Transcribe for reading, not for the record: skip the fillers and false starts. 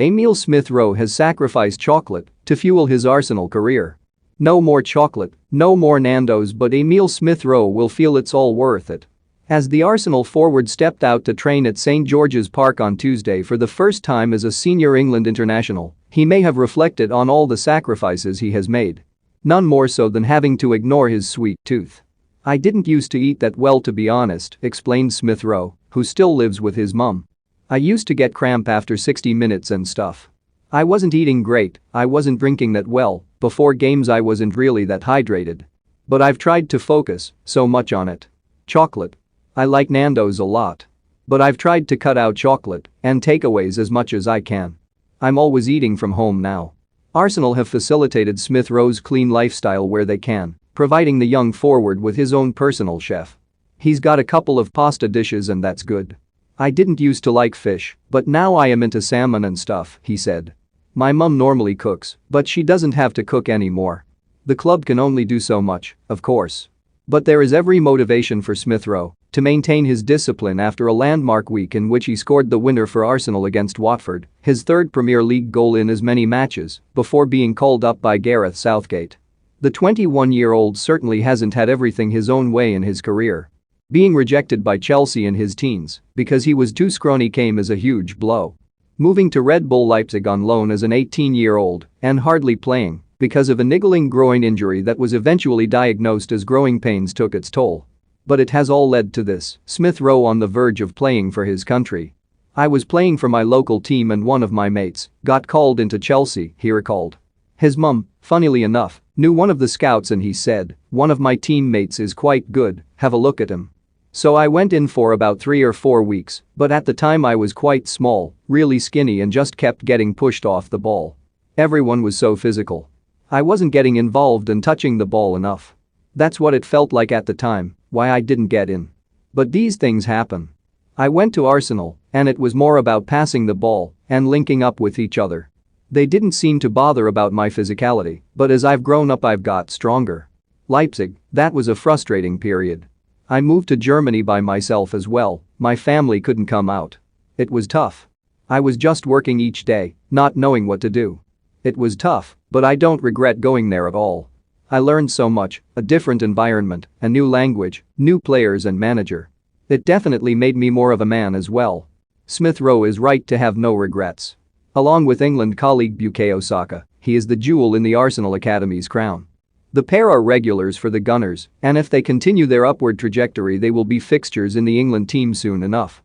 Emile Smith Rowe has sacrificed chocolate to fuel his Arsenal career. No more chocolate, no more Nando's, but Emile Smith Rowe will feel it's all worth it. As the Arsenal forward stepped out to train at St George's Park on Tuesday for the first time as a senior England international, he may have reflected on all the sacrifices he has made. None more so than having to ignore his sweet tooth. "I didn't used to eat that well, to be honest," explained Smith Rowe, who still lives with his mum. "I used to get cramp after 60 minutes and stuff. I wasn't eating great, I wasn't drinking that well, before games I wasn't really that hydrated. But I've tried to focus so much on it. Chocolate. I like Nando's a lot. But I've tried to cut out chocolate and takeaways as much as I can. I'm always eating from home now." Arsenal have facilitated Smith Rowe's clean lifestyle where they can, providing the young forward with his own personal chef. "He's got a couple of pasta dishes and that's good. I didn't used to like fish, but now I am into salmon and stuff," he said. "My mum normally cooks, but she doesn't have to cook anymore. The club can only do so much, of course." But there is every motivation for Smith Rowe to maintain his discipline after a landmark week in which he scored the winner for Arsenal against Watford, his third Premier League goal in as many matches, before being called up by Gareth Southgate. The 21-year-old certainly hasn't had everything his own way in his career. Being rejected by Chelsea in his teens because he was too scrawny came as a huge blow. Moving to Red Bull Leipzig on loan as an 18-year-old and hardly playing because of a niggling groin injury that was eventually diagnosed as growing pains took its toll. But it has all led to this, Smith Rowe on the verge of playing for his country. "I was playing for my local team and one of my mates got called into Chelsea," he recalled. His mum, funnily enough, knew one of the scouts and he said, "One of my teammates is quite good, have a look at him." So I went in for about 3 or 4 weeks, but at the time I was quite small, really skinny and just kept getting pushed off the ball. Everyone was so physical. I wasn't getting involved and touching the ball enough. That's what it felt like at the time, why I didn't get in. But these things happen. I went to Arsenal, and it was more about passing the ball and linking up with each other. They didn't seem to bother about my physicality, but as I've grown up I've got stronger." Leipzig, that was a frustrating period. "I moved to Germany by myself as well, my family couldn't come out. It was tough. I was just working each day, not knowing what to do. It was tough, but I don't regret going there at all. I learned so much, a different environment, a new language, new players and manager. It definitely made me more of a man as well." Smith Rowe is right to have no regrets. Along with England colleague Bukayo Saka, he is the jewel in the Arsenal Academy's crown. The pair are regulars for the Gunners, and if they continue their upward trajectory they will be fixtures in the England team soon enough.